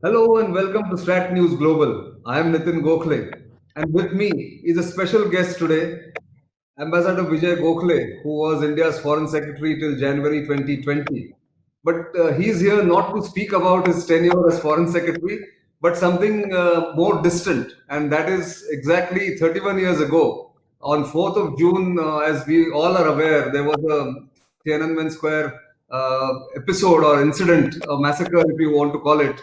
Hello and welcome to StratNews Global. I am Nitin Gokhale, and with me is a special guest today, Ambassador Vijay Gokhale, who was India's Foreign Secretary till January 2020. But he is here not to speak about his tenure as Foreign Secretary, but something more distant, and that is exactly 31 years ago. On 4th of June, as we all are aware, there was a Tiananmen Square episode or incident, a massacre, if you want to call it,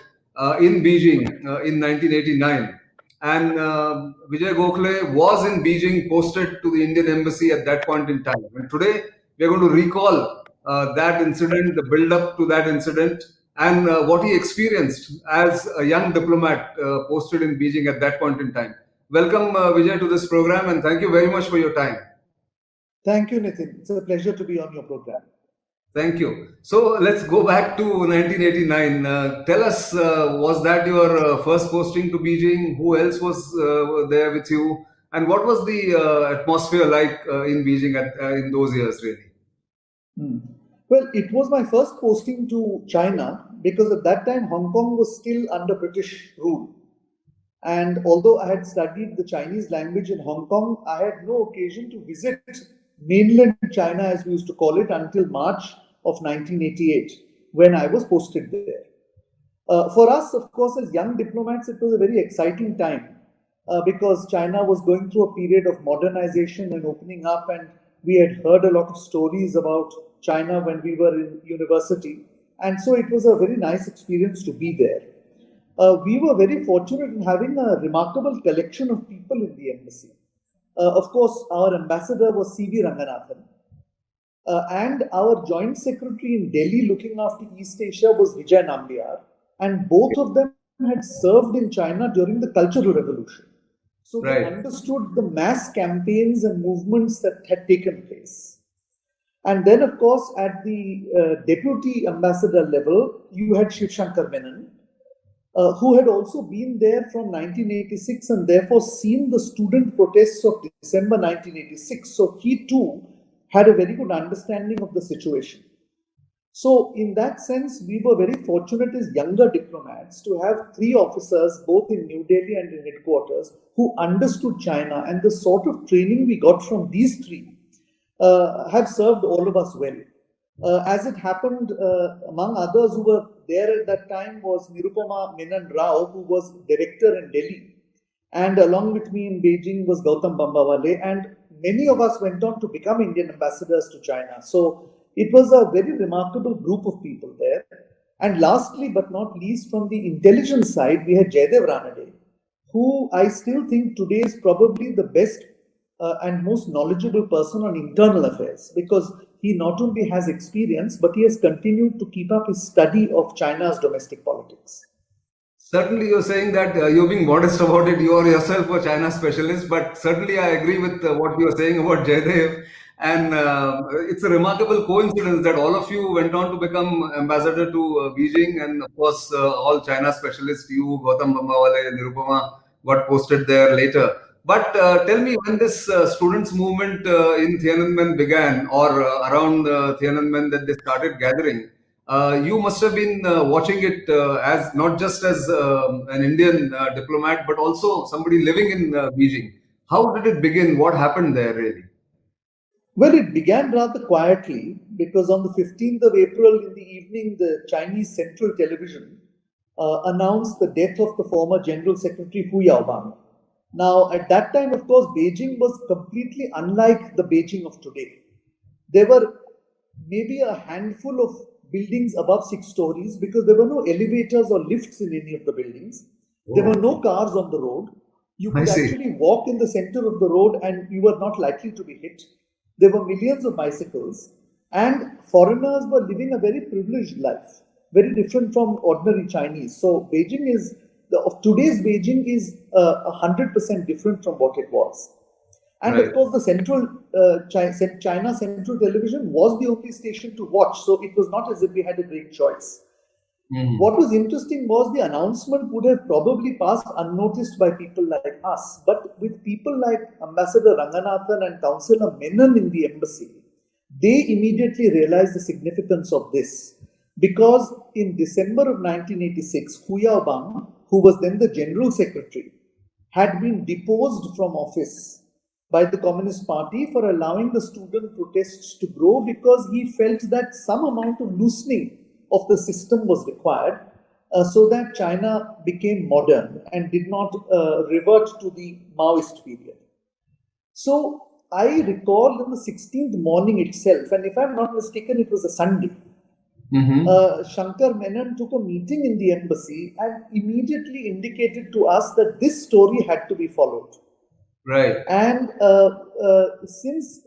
in Beijing in 1989. And Vijay Gokhale was in Beijing, posted to the Indian embassy at that point in time. And today we are going to recall that incident, the build up to that incident, and what he experienced as a young diplomat posted in Beijing at that point in time. Welcome, Vijay, to this program, and thank you very much for your time. Thank you, Nitin. It's a pleasure to be on your program. Thank you. So let's go back to 1989. Tell us, was that your first posting to Beijing? Who else was there with you? And what was the atmosphere like in Beijing in those years, really? Hmm. Well, it was my first posting to China because at that time Hong Kong was still under British rule. And although I had studied the Chinese language in Hong Kong, I had no occasion to visit mainland China, as we used to call it, until March of 1988, when I was posted there. For us, of course, as young diplomats, it was a very exciting time because China was going through a period of modernization and opening up, and we had heard a lot of stories about China when we were in university. And so it was a very nice experience to be there. We were very fortunate in having a remarkable collection of people in the embassy. Of course, our ambassador was C.V. Ranganathan, and our joint secretary in Delhi looking after East Asia was Vijay Nambiar, and both of them had served in China during the Cultural Revolution. So they Right. understood the mass campaigns and movements that had taken place. And then, of course, at the deputy ambassador level, you had Shiv Shankar Menon, who had also been there from 1986 and therefore seen the student protests of December 1986. So he too had a very good understanding of the situation. So, in that sense, we were very fortunate as younger diplomats to have three officers, both in New Delhi and in headquarters, who understood China, and the sort of training we got from these three have served all of us well. As it happened, among others who were there at that time was Nirupama Menon Rao, who was director in Delhi. And along with me in Beijing was Gautam Bambawale. And many of us went on to become Indian ambassadors to China. So it was a very remarkable group of people there. And lastly, but not least, from the intelligence side, we had Jaydev Ranade, who I still think today is probably the best and most knowledgeable person on internal affairs, because he not only has experience, but he has continued to keep up his study of China's domestic politics. Certainly, you're saying that you're being modest about it. You are yourself a China specialist, but certainly I agree with what you're saying about Jaydev. And it's a remarkable coincidence that all of you went on to become ambassador to Beijing, and of course, all China specialists, you, Gautam Bambawale, Nirupama, got posted there later. But tell me, when this students' movement in Tiananmen began, or around Tiananmen that they started gathering, you must have been watching it as not just as an Indian diplomat, but also somebody living in Beijing. How did it begin? What happened there, really? Well, it began rather quietly because on the 15th of April in the evening, the Chinese Central Television announced the death of the former General Secretary Hu Yaobang. Now, at that time, of course, Beijing was completely unlike the Beijing of today. There were maybe a handful of buildings above 6 stories because there were no elevators or lifts in any of the buildings. There were no cars on the road. You I could see. actually walk in the center of the road and you were not likely to be hit. There were millions of bicycles, and foreigners were living a very privileged life, very different from ordinary Chinese. So Beijing is of today's Beijing is 100% different from what it was. And of Right. course, the China Central Television was the only station to watch, so it was not as if we had a great choice. Mhm. What was interesting was the announcement would have probably passed unnoticed by people like us, but with people like Ambassador Ranganathan and Councillor Menon in the embassy, they immediately realized the significance of this. because in December of 1986, Hu Yaobang, who was then the General Secretary, had been deposed from office by the Communist Party for allowing the student protests to grow, because he felt that some amount of loosening of the system was required so that China became modern and did not revert to the Maoist period. So I recall in the 16th morning itself, and if I'm not mistaken, it was a Sunday, Shankar Menon took a meeting in the embassy and immediately indicated to us that this story had to be followed. Right. And since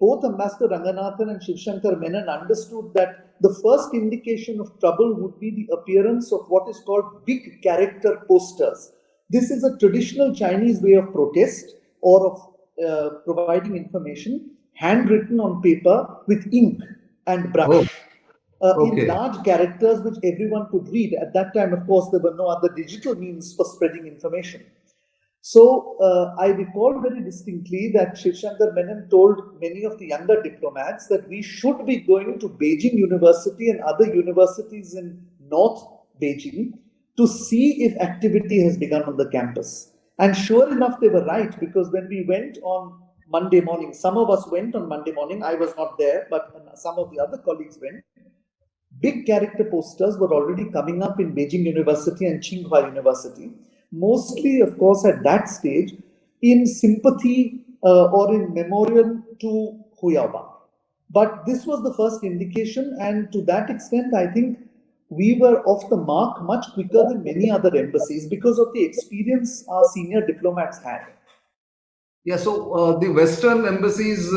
both Ambassador Ranganathan and Shiv Shankar Menon understood that the first indication of trouble would be the appearance of what is called big character posters. This is a traditional Chinese way of protest or of providing information, handwritten on paper with ink and brush. In large characters which everyone could read. At that time, of course, there were no other digital means for spreading information. So I recall very distinctly that Shiv Shankar Menon told many of the younger diplomats that we should be going to Beijing University and other universities in North Beijing to see if activity has begun on the campus. And sure enough, they were right, because when we went on Monday morning, some of us went on Monday morning, I was not there, but some of the other colleagues went. Big character posters were already coming up in Beijing University and Tsinghua University, mostly, of course, at that stage, in sympathy or in memorial to Hu Yaobang. But this was the first indication, and to that extent, I think we were off the mark much quicker than many other embassies because of the experience our senior diplomats had. Yeah, so the Western embassies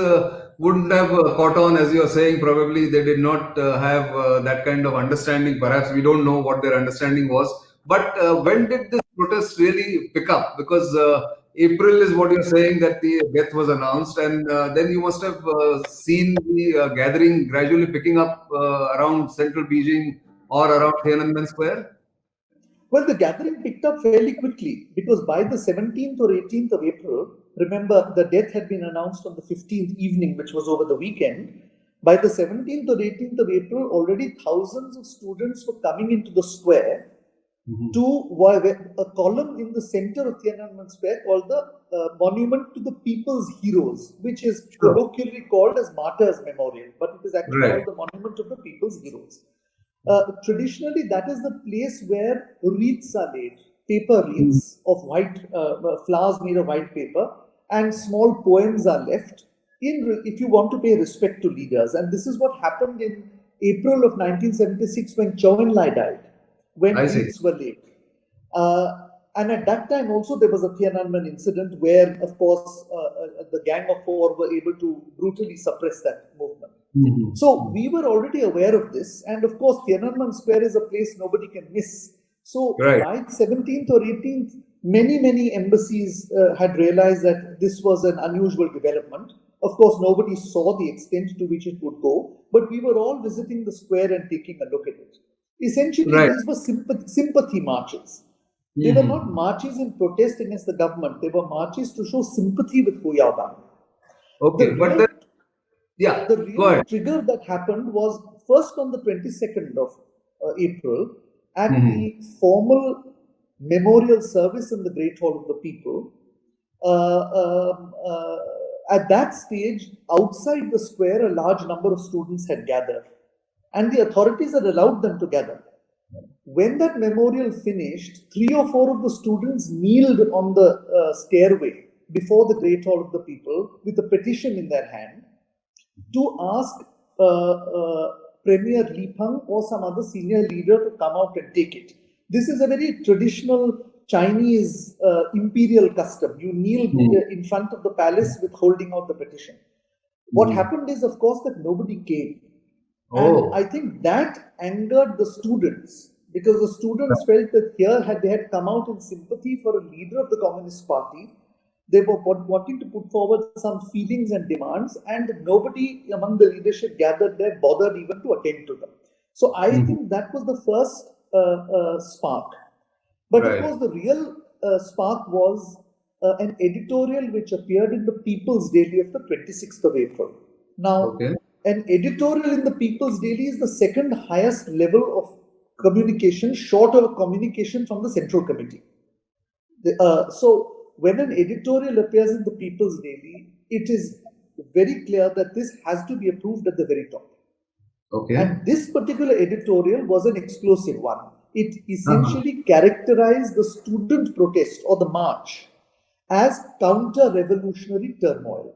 wouldn't have caught on, as you're saying. Probably they did not have that kind of understanding. Perhaps we don't know what their understanding was. But when did this protest really pick up? Because April is what you're saying, that the death was announced, and then you must have seen the gathering gradually picking up around central Beijing or around Tiananmen Square. Well, the gathering picked up fairly quickly, because by the 17th or 18th of April, remember the death had been announced on the 15th evening, which was over the weekend. By the 17th or 18th of April, already thousands of students were coming into the square to a column in the center of Tiananmen Square called the Monument to the People's Heroes, which is colloquially called as Martyrs Memorial, but it is actually called the Monument of the People's Heroes. Traditionally, that is the place where wreaths are laid, paper wreaths of white flowers made of white paper, and small poems are left if you want to pay respect to leaders. And this is what happened in April of 1976 when Chou Enlai died, when wreaths were laid. And at that time also there was a Tiananmen incident where, of course, the Gang of Four were able to brutally suppress that movement. So we were already aware of this, and of course Tiananmen Square is a place nobody can miss. So by 17th or 18th, many embassies had realized that this was an unusual development. Of course, nobody saw the extent to which it would go, but we were all visiting the square and taking a look at it. Essentially, these were sympathy marches. They were not marches in protest against the government. They were marches to show sympathy with Hu Yaobang. The real trigger that happened was first on the 22nd of April at the formal memorial service in the Great Hall of the People. At that stage, outside the square, a large number of students had gathered, and the authorities had allowed them to gather. When that memorial finished, 3 or 4 of the students kneeled on the stairway before the Great Hall of the People with a petition in their hand to ask Premier Li Peng or some other senior leader to come out and take it. This is a very traditional Chinese imperial custom. You kneel in front of the palace with holding out the petition. What happened is, of course, that nobody came. And I think that angered the students, because the students felt that here they had come out in sympathy for a leader of the Communist Party. They were wanting to put forward some feelings and demands, and nobody among the leadership gathered there bothered even to attend to them. So I think that was the first spark. But of course, the real spark was an editorial which appeared in the People's Daily of the 26th of April. Now, an editorial in the People's Daily is the second highest level of communication, short of communication from the Central Committee. So when an editorial appears in the People's Daily, it is very clear that this has to be approved at the very top. Okay. And this particular editorial was an explosive one. It essentially characterized the student protest or the march as counter-revolutionary turmoil.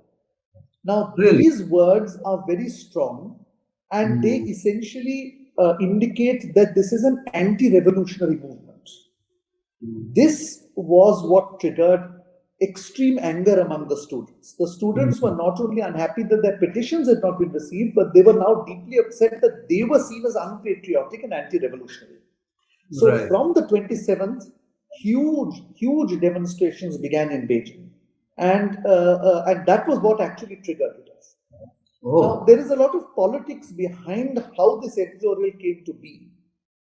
Now, Really? these words are very strong, and they essentially indicate that this is an anti-revolutionary movement. This was what triggered extreme anger among the students. The students were not only unhappy that their petitions had not been received, but they were now deeply upset that they were seen as unpatriotic and anti-revolutionary. So from the 27th, huge demonstrations began in Beijing. And that was what actually triggered it. Now, there is a lot of politics behind how this editorial came to be.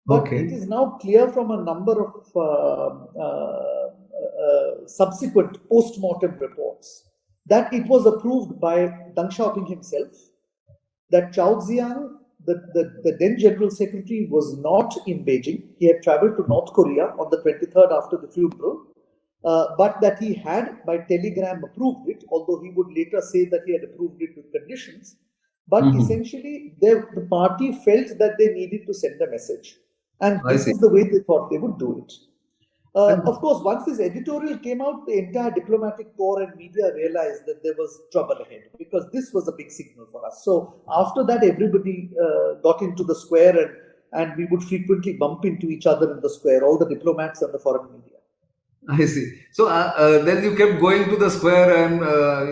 But it is now clear from a number of subsequent post-mortem reports that it was approved by Deng Xiaoping himself, that Chao Ziyang, the then General Secretary, was not in Beijing. He had traveled to North Korea on the 23rd after the funeral, but that he had by telegram approved it, although he would later say that he had approved it with conditions. But essentially, the party felt that they needed to send a message. And this is the way they thought they would do it. Of course, once this editorial came out, the entire diplomatic corps and media realized that there was trouble ahead, because this was a big signal for us. So after that, everybody got into the square, and we would frequently bump into each other in the square, all the diplomats and the foreign media. I see. So then you kept going to the square, and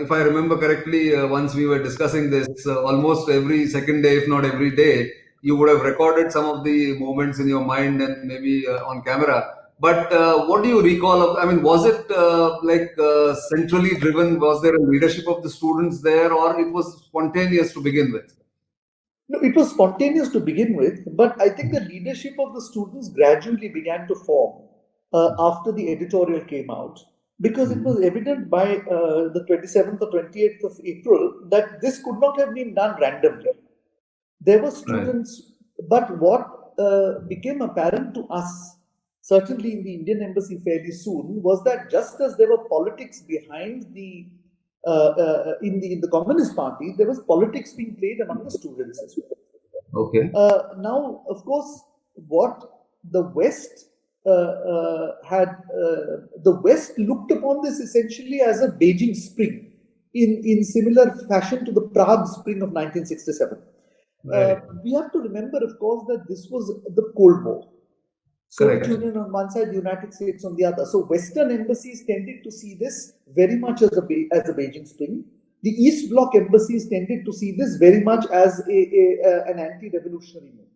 if I remember correctly, once we were discussing this, almost every second day, if not every day, you would have recorded some of the moments in your mind and maybe on camera. But what do you recall of? I mean, was it centrally driven? Was there a leadership of the students there, or it was spontaneous to begin with? No, it was spontaneous to begin with, but I think the leadership of the students gradually began to form after the editorial came out, because it was evident by the 27th or 28th of April that this could not have been done randomly. There were students, but what became apparent to us, certainly in the Indian embassy fairly soon, was that just as there were politics behind the in the Communist Party, there was politics being played among the students as well. Okay. Now, of course, what the West the West looked upon this essentially as a Beijing Spring, in similar fashion to the Prague Spring of 1967. We have to remember, of course, that this was the Cold War. Soviet Union on one side, the United States on the other. So Western embassies tended to see this very much as a Beijing Spring. The East Bloc embassies tended to see this very much as an anti-revolutionary movement.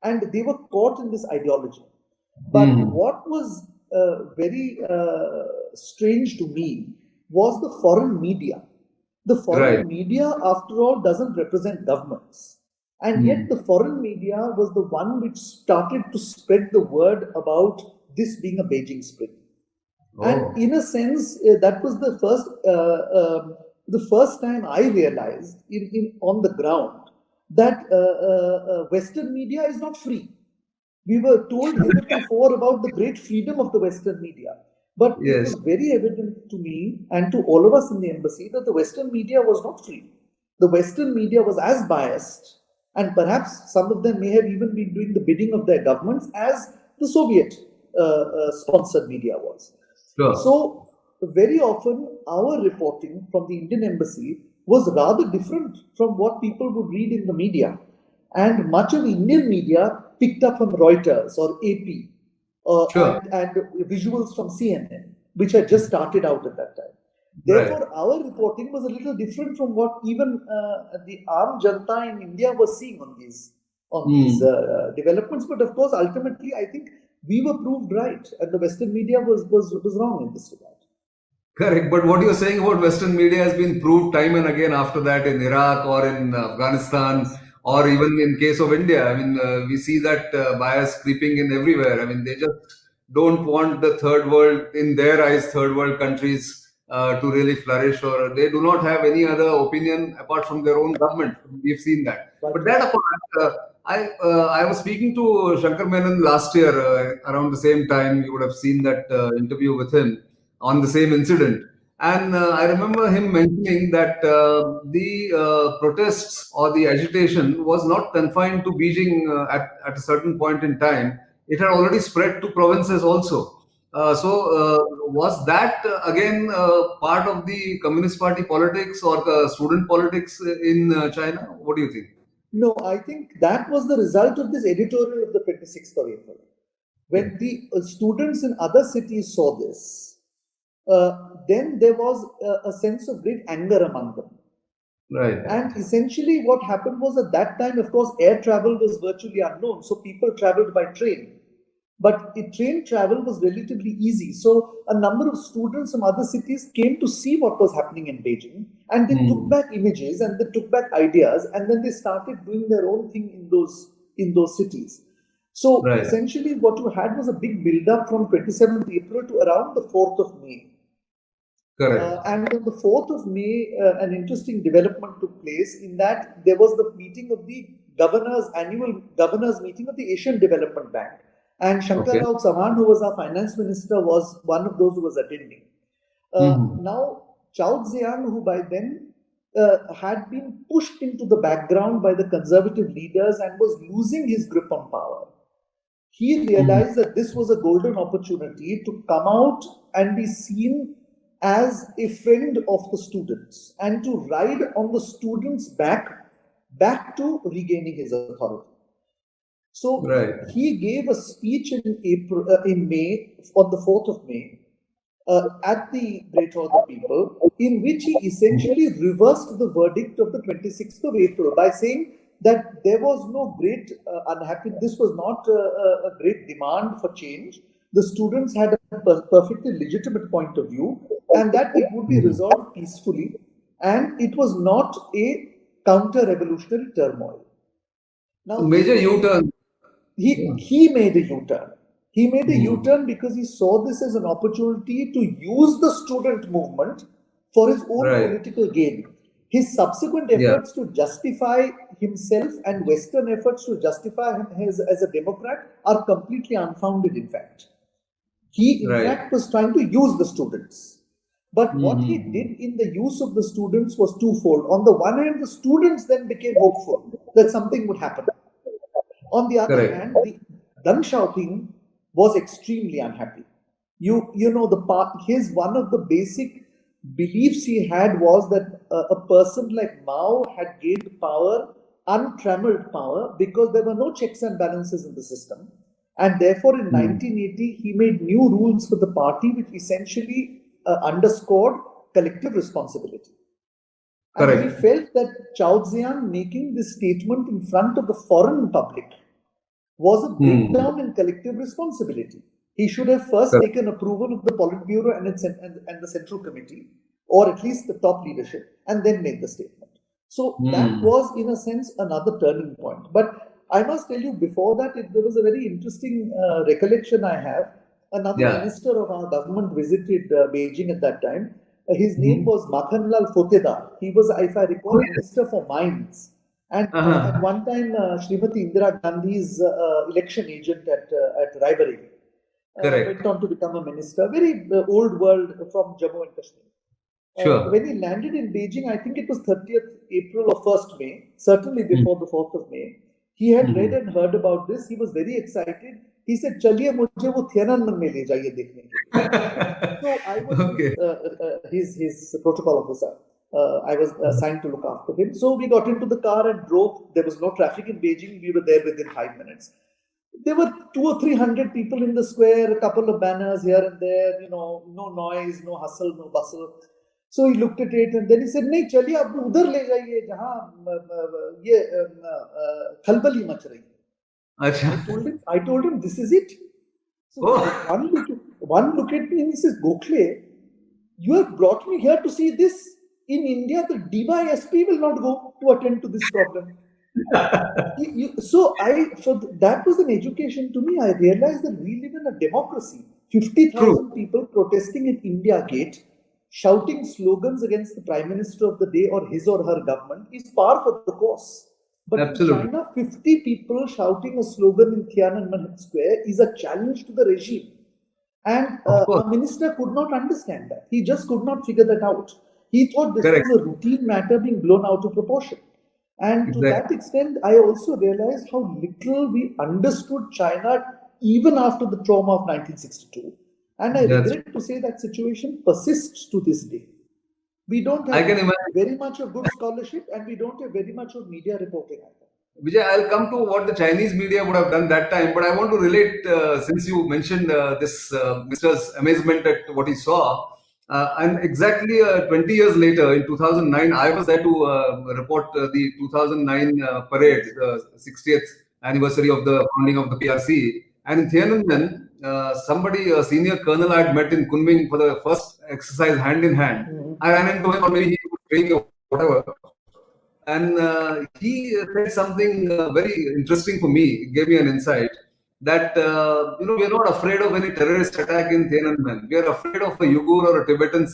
And they were caught in this ideology. But what was very strange to me was the foreign media. The foreign media, after all, doesn't represent governments. And yet the foreign media was the one which started to spread the word about this being a Beijing Spring. And in a sense, that was the first time I realized on the ground that Western media is not free. We were told before about the great freedom of the Western media. But it was very evident to me and to all of us in the embassy that the Western media was not free. The Western media was as biased, and perhaps some of them may have even been doing the bidding of their governments, as the Soviet sponsored media was. So very often our reporting from the Indian embassy was rather different from what people would read in the media. And much of Indian media picked up from Reuters or AP and visuals from CNN, which had just started out at that time. Therefore, our reporting was a little different from what even the Aam Janta in India was seeing on these developments. But of course, ultimately, I think we were proved right, and the Western media was wrong in this regard. Correct. But what you're saying about Western media has been proved time and again after that in Iraq or in Afghanistan, or even in case of India. I mean, we see that bias creeping in everywhere. I mean, they just don't want the third world, in their eyes, third world countries to really flourish, or they do not have any other opinion apart from their own government. We've seen that. Right. But that apart, I was speaking to Shankar Menon last year around the same time. You would have seen that interview with him on the same incident. And I remember him mentioning that the protests or the agitation was not confined to Beijing at a certain point in time. It had already spread to provinces also. Was that again part of the Communist Party politics or the student politics in China? What do you think? No, I think that was the result of this editorial of the 26th of April. When the students in other cities saw this, then there was a sense of great anger among them. Right. And essentially, what happened was at that time, of course, air travel was virtually unknown, so people traveled by train. But train travel was relatively easy. So a number of students from other cities came to see what was happening in Beijing, and they took back images and they took back ideas, and then they started doing their own thing in those cities. So essentially, what you had was a big build-up from 27th April to around the 4th of May. Correct. And on the 4th of May, an interesting development took place in that there was the meeting of the annual governors meeting of the Asian Development Bank. And Shankar Rao Chauhan, who was our finance minister, was one of those who was attending. Now, Chao Ziyang, who by then had been pushed into the background by the conservative leaders and was losing his grip on power, he realized that this was a golden opportunity to come out and be seen as a friend of the students and to ride on the students' back to regaining his authority. So he gave a speech in May, on the 4th of May, at the Great Hall of the People, in which he essentially reversed the verdict of the 26th of April by saying that there was no great unhappiness. This was not a great demand for change. The students had a perfectly legitimate point of view, and that it would be resolved peacefully, and it was not a counter-revolutionary turmoil. Now, major U-turn. He made a U-turn. He made a U-turn because he saw this as an opportunity to use the student movement for his own political gain. His subsequent efforts to justify himself and Western efforts to justify him as a Democrat are completely unfounded, in fact. He, in fact, was trying to use the students. But what he did in the use of the students was twofold. On the one hand, the students then became hopeful that something would happen. On the other hand, the Deng Xiaoping was extremely unhappy. You know, one of the basic beliefs he had was that a person like Mao had gained power, untrammeled power, because there were no checks and balances in the system. And therefore, in 1980, he made new rules for the party, which essentially underscored collective responsibility. And he felt that Chao Ziyang making this statement in front of the foreign public was a breakdown in collective responsibility. He should have first taken approval of the Politburo and the Central Committee, or at least the top leadership, and then made the statement. So that was, in a sense, another turning point. But I must tell you, before that, there was a very interesting recollection I have. Another minister of our government visited Beijing at that time. His name was Makhanlal Photedar. He was, if I recall, Minister for Mines. And at one time, Srimati Indira Gandhi's election agent at Raebareli. Went on to become a minister. Very old world from Jammu and Kashmir. When he landed in Beijing, I think it was 30th April or 1st May, certainly before the 4th of May. He had read and heard about this. He was very excited. He said, "Chaliye mujhe wo Tiananmen mein le jaiye dekhne ke liye." So I was his protocol officer. I was assigned to look after him. So we got into the car and drove. There was no traffic in Beijing. We were there within 5 minutes. There were 200 or 300 people in the square, a couple of banners here and there, no noise, no hustle, no bustle. So he looked at it and then he said, "Nahi, chaliye ab udhar le jaiye jahan ye khalbali mach rahi hai." I told him, "This is it." So one look at me and he says, "Gokhale, you have brought me here to see this. In India, the DYSP will not go to attend to this problem." So that was an education to me. I realized that we live in a democracy. 50,000 people protesting at India Gate shouting slogans against the Prime Minister of the day or his or her government is par for the course. But in Absolutely. China, 50 people shouting a slogan in Tiananmen Square is a challenge to the regime. And Of course. a minister could not understand that. He just could not figure that out. He thought this Correct. was a routine matter being blown out of proportion. And to Exactly. that extent, I also realized how little we understood China even after the trauma of 1962. And I That's regret to say that situation persists to this day. We don't I have can imagine. very much of good scholarship and we don't have very much of media reporting either. Vijay, I'll come to what the Chinese media would have done that time, but I want to relate, since you mentioned this minister's amazement at what he saw. And exactly 20 years later, in 2009, I was there to report the 2009 parade, the 60th anniversary of the founding of the PRC. And in Tiananmen, somebody, a senior colonel I had met in Kunming for the first exercise hand in hand. I ran into him, or maybe he was training or whatever. And he said something very interesting for me. It gave me an insight that we are not afraid of any terrorist attack in Tiananmen. We are afraid of a Uyghur or a Tibetan,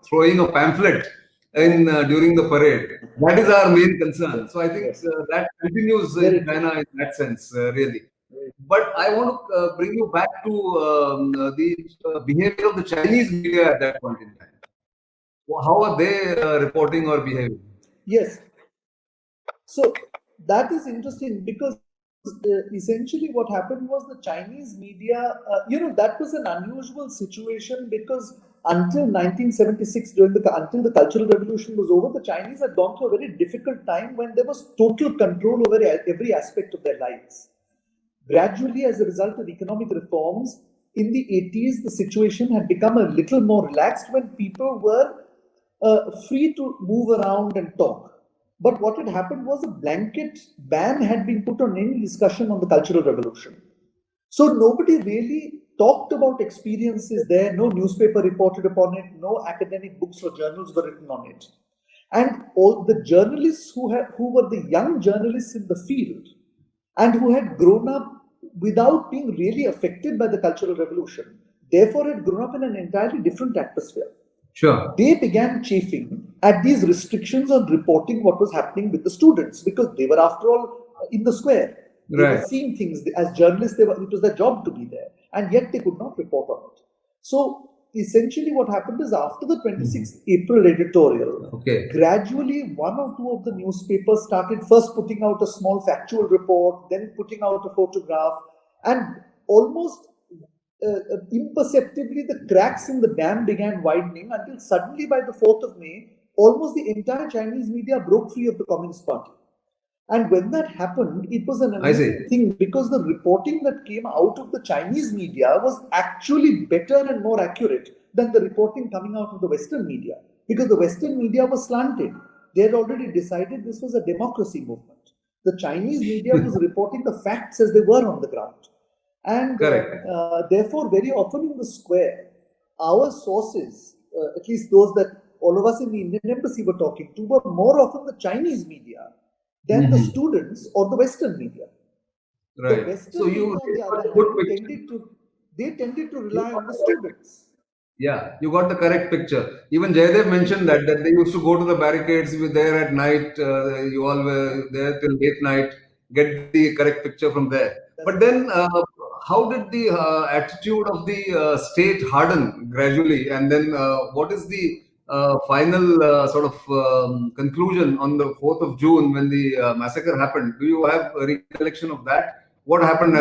throwing a pamphlet in during the parade. That is our main concern. So I think that continues in China in that sense, really. But I want to bring you back to the behavior of the Chinese media at that point in time. How are they reporting or behaving? Yes. So that is interesting because essentially what happened was the Chinese media, that was an unusual situation because until 1976, until the Cultural Revolution was over, the Chinese had gone through a very difficult time when there was total control over every aspect of their lives. Gradually, as a result of economic reforms, in the 80s, the situation had become a little more relaxed when people were free to move around and talk. But what had happened was a blanket ban had been put on any discussion on the Cultural Revolution. So nobody really talked about experiences there, no newspaper reported upon it, no academic books or journals were written on it. And all the journalists who were the young journalists in the field and who had grown up without being really affected by the Cultural Revolution, therefore had grown up in an entirely different atmosphere. Sure. They began chafing at these restrictions on reporting what was happening with the students because they were, after all, in the square. They were seeing things. As journalists, it was their job to be there, and yet they could not report on it. So essentially what happened is after the 26th April editorial, gradually one or two of the newspapers started first putting out a small factual report, then putting out a photograph, and almost imperceptibly the cracks in the dam began widening until suddenly by the 4th of May, almost the entire Chinese media broke free of the Communist Party. And when that happened, it was an amazing thing because the reporting that came out of the Chinese media was actually better and more accurate than the reporting coming out of the Western media. Because the Western media was slanted. They had already decided this was a democracy movement. The Chinese media was reporting the facts as they were on the ground. And therefore, very often in the square, our sources, at least those that all of us in the Indian embassy were talking to, were more often the Chinese media than the students or the Western media. Right. The Western media, on the other hand, tended to rely on the students. Yeah, you got the correct picture. Even Jaydev mentioned that they used to go to the barricades, you were there at night, you all were there till late night, get the correct picture from there. But then, how did the attitude of the state harden gradually? And then, what is the final sort of conclusion on the 4th of June when the massacre happened? Do you have a recollection of that? What happened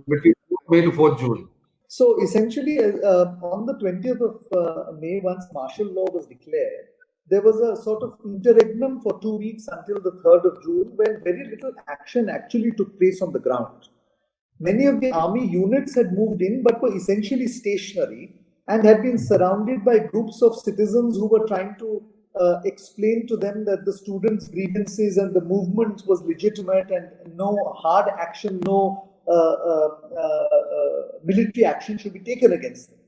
between May to 4th June? So essentially, on the 20th of May, once martial law was declared, there was a sort of interregnum for 2 weeks until the 3rd of June when very little action actually took place on the ground. Many of the army units had moved in but were essentially stationary and had been surrounded by groups of citizens who were trying to explain to them that the students' grievances and the movement was legitimate and no hard action, no military action should be taken against them.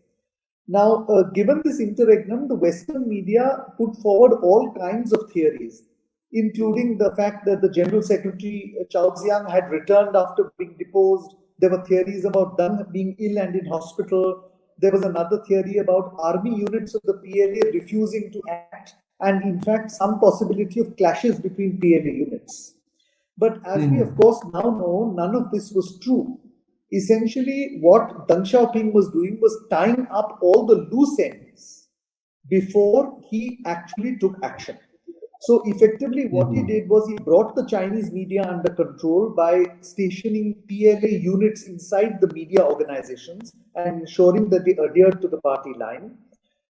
Now, given this interregnum, the Western media put forward all kinds of theories, including the fact that the General Secretary Chao Ziyang had returned after being deposed. There were theories about Deng being ill and in hospital. There was another theory about army units of the PLA refusing to act, and in fact, some possibility of clashes between PLA units. But as we, of course, now know, none of this was true. Essentially, what Deng Xiaoping was doing was tying up all the loose ends before he actually took action. So effectively, what he did was he brought the Chinese media under control by stationing PLA units inside the media organizations and ensuring that they adhered to the party line.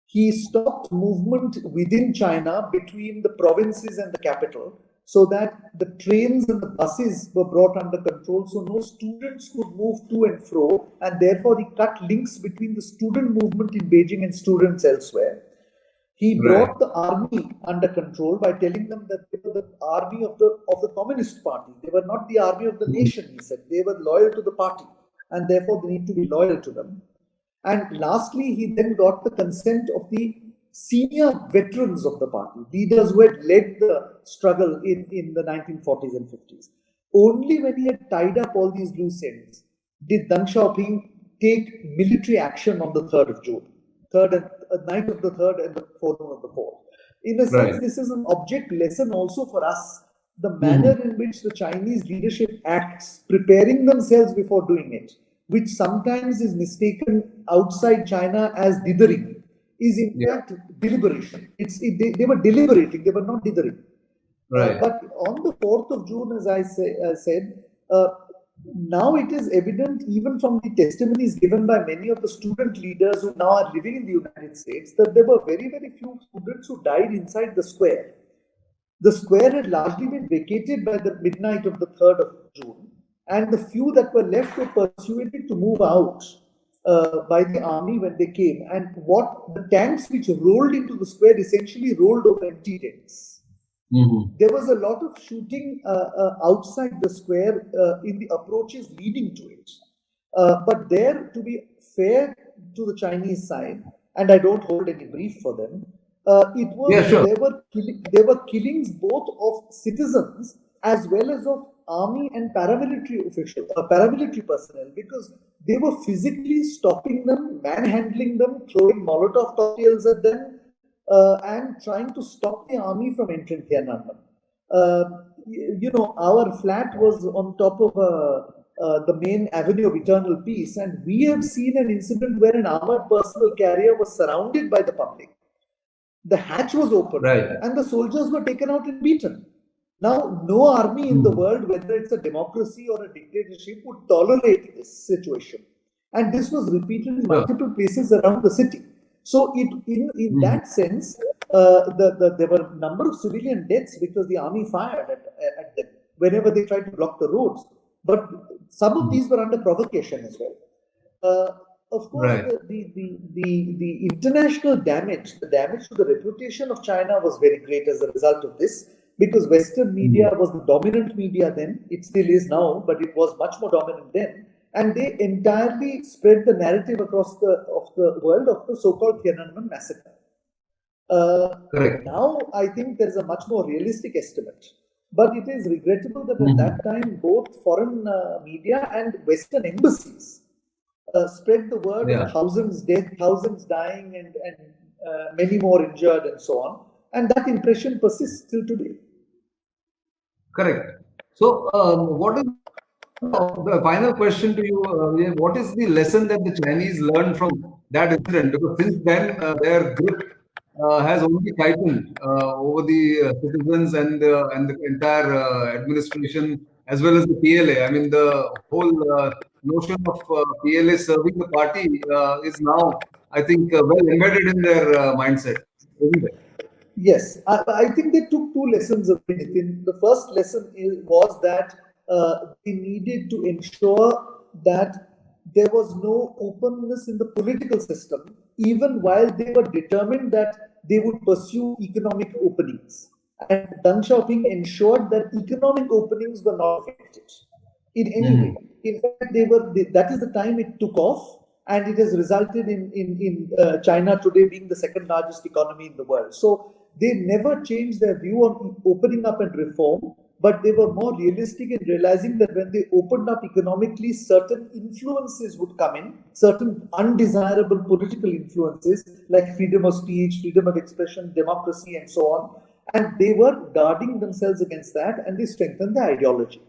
He stopped movement within China between the provinces and the capital, so that the trains and the buses were brought under control, so no students could move to and fro, and therefore he cut links between the student movement in Beijing and students elsewhere. He brought the army under control by telling them that they were the army of the Communist Party. They were not the army of the nation, he said. They were loyal to the party, and therefore they need to be loyal to them. And lastly, he then got the consent of the senior veterans of the party, leaders who had led the struggle in the 1940s and 50s. Only when he had tied up all these loose ends did Deng Xiaoping take military action on the 3rd of June, night of the 3rd and the forenoon of the 4th. In a sense, this is an object lesson also for us, the manner in which the Chinese leadership acts, preparing themselves before doing it, which sometimes is mistaken outside China as dithering, is in fact deliberation. They were deliberating, they were not dithering. But on the 4th of June, as I said, now it is evident even from the testimonies given by many of the student leaders who now are living in the United States that there were very, very few students who died inside the square. The square had largely been vacated by the midnight of the 3rd of June, and the few that were left were persuaded to move out by the army when they came. And what the tanks which rolled into the square essentially rolled over empty tents. There was a lot of shooting outside the square in the approaches leading to it. But there, to be fair to the Chinese side, and I don't hold any brief for them, there were killings both of citizens as well as of army and paramilitary personnel, because they were physically stopping them, manhandling them, throwing Molotov cocktails at them, and trying to stop the army from entering Tiananmen. Our flat was on top of the main Avenue of Eternal Peace, and we have seen an incident where an armored personnel carrier was surrounded by the public. The hatch was open, and the soldiers were taken out and beaten. Now, no army in the world, whether it's a democracy or a dictatorship, would tolerate this situation. And this was repeated in multiple places around the city. So, in that sense, there were a number of civilian deaths because the army fired at them whenever they tried to block the roads. But some of these were under provocation as well. Of course, the international damage, the damage to the reputation of China was very great as a result of this, because Western media was the dominant media then. It still is now, but it was much more dominant then. And they entirely spread the narrative across the world of the so-called Tiananmen massacre. Now, I think there is a much more realistic estimate. But it is regrettable that at that time, both foreign media and Western embassies spread the word of thousands dead, thousands dying, and many more injured, and so on. And that impression persists till today. Correct. So, what is the final question to you? What is the lesson that the Chinese learned from that incident? Because since then, their grip has only tightened over the citizens and the entire administration, as well as the PLA. I mean, the whole notion of PLA serving the party is now, I think, well embedded in their mindset, isn't it? Yes, I think they took two lessons of Nitin. The first lesson was that they needed to ensure that there was no openness in the political system, even while they were determined that they would pursue economic openings. And Deng Xiaoping ensured that economic openings were not affected in any way. In fact, that is the time it took off, and it has resulted in China today being the second largest economy in the world. So they never changed their view on opening up and reform, but they were more realistic in realizing that when they opened up economically, certain influences would come in, certain undesirable political influences like freedom of speech, freedom of expression, democracy, and so on. And they were guarding themselves against that, and they strengthened the ideology.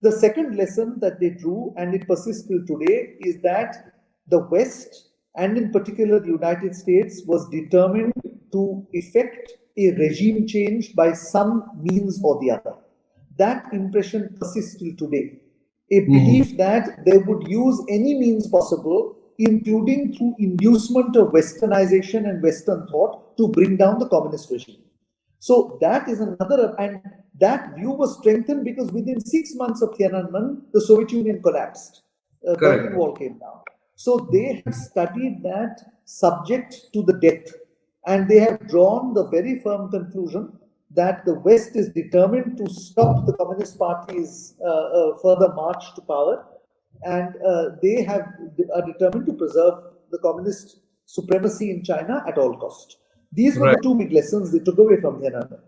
The second lesson that they drew, and it persists till today, is that the West, and in particular the United States, was determined to effect a regime change by some means or the other. That impression persists till today. A belief that they would use any means possible, including through inducement of westernization and Western thought, to bring down the communist regime. So that is another, and that view was strengthened because within 6 months of Tiananmen, the Soviet Union collapsed. Berlin Wall came down. So they have studied that subject to the death, and they have drawn the very firm conclusion that the West is determined to stop the Communist Party's further march to power, and they are determined to preserve the communist supremacy in China at all cost. These were the two big lessons they took away from Tiananmen.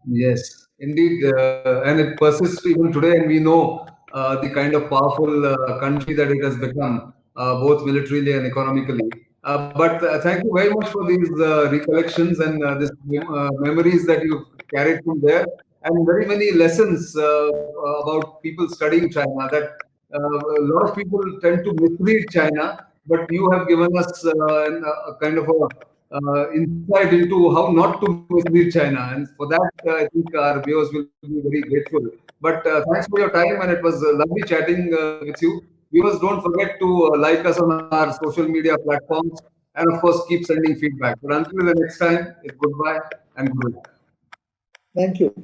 Yes, indeed, and it persists even today, and we know the kind of powerful country that it has become, both militarily and economically. But thank you very much for these recollections and this memories that you've carried from there, and very many lessons about people studying China. That a lot of people tend to misread China, but you have given us a kind of a insight into how not to mislead China. And for that, I think our viewers will be very grateful. But thanks for your time, and it was lovely chatting with you. Viewers, don't forget to like us on our social media platforms, and of course, keep sending feedback. But until the next time, it's goodbye and good luck. Thank you.